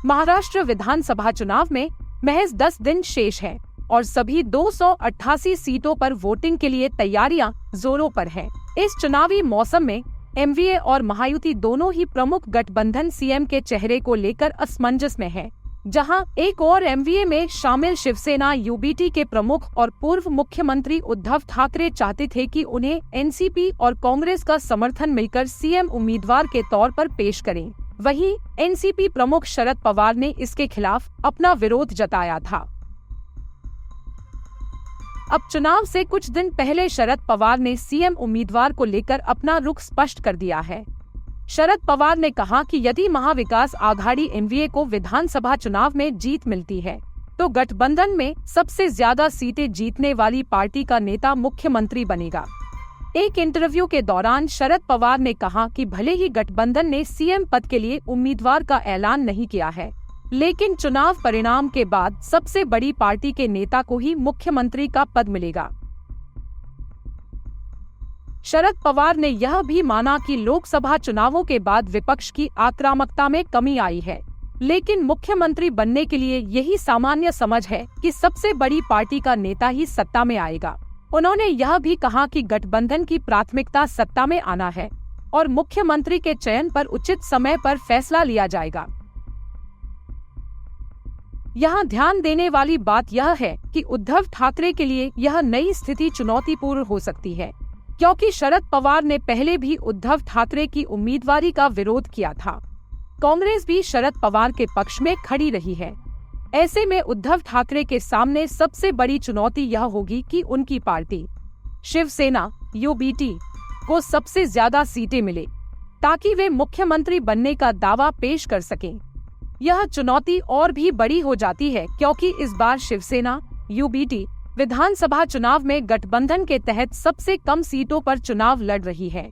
महाराष्ट्र विधानसभा चुनाव में महज 10 दिन शेष है और सभी 288 सीटों पर वोटिंग के लिए तैयारियां जोरों पर हैं। इस चुनावी मौसम में एमवीए और महायुति दोनों ही प्रमुख गठबंधन सीएम के चेहरे को लेकर असमंजस में है। जहां एक और एमवीए में शामिल शिवसेना यूबीटी के प्रमुख और पूर्व मुख्यमंत्री उद्धव ठाकरे चाहते थे कि उन्हें एनसीपी और कांग्रेस का समर्थन मिलकर सीएम उम्मीदवार के तौर पर पेश करें। वहीं एनसीपी प्रमुख शरद पवार ने इसके खिलाफ अपना विरोध जताया था। अब चुनाव से कुछ दिन पहले शरद पवार ने सीएम उम्मीदवार को लेकर अपना रुख स्पष्ट कर दिया है। शरद पवार ने कहा कि यदि महाविकास आघाड़ी एनडीए को विधानसभा चुनाव में जीत मिलती है तो गठबंधन में सबसे ज्यादा सीटें जीतने वाली पार्टी का नेता मुख्यमंत्री बनेगा। एक इंटरव्यू के दौरान शरद पवार ने कहा कि भले ही गठबंधन ने सीएम पद के लिए उम्मीदवार का ऐलान नहीं किया है, लेकिन चुनाव परिणाम के बाद सबसे बड़ी पार्टी के नेता को ही मुख्यमंत्री का पद मिलेगा। शरद पवार ने यह भी माना कि लोकसभा चुनावों के बाद विपक्ष की आक्रामकता में कमी आई है, लेकिन मुख्यमंत्री बनने के लिए यही सामान्य समझ है कि सबसे बड़ी पार्टी का नेता ही सत्ता में आएगा। उन्होंने यह भी कहा कि गठबंधन की प्राथमिकता सत्ता में आना है और मुख्यमंत्री के चयन पर उचित समय पर फैसला लिया जाएगा। यहाँ ध्यान देने वाली बात यह है कि उद्धव ठाकरे के लिए यह नई स्थिति चुनौतीपूर्ण हो सकती है, क्योंकि शरद पवार ने पहले भी उद्धव ठाकरे की उम्मीदवारी का विरोध किया था। कांग्रेस भी शरद पवार के पक्ष में खड़ी रही है। ऐसे में उद्धव ठाकरे के सामने सबसे बड़ी चुनौती यह होगी कि उनकी पार्टी शिवसेना यूबीटी को सबसे ज्यादा सीटें मिले ताकि वे मुख्यमंत्री बनने का दावा पेश कर सकें। यह चुनौती और भी बड़ी हो जाती है क्योंकि इस बार शिवसेना यूबीटी विधानसभा चुनाव में गठबंधन के तहत सबसे कम सीटों पर चुनाव लड़ रही है।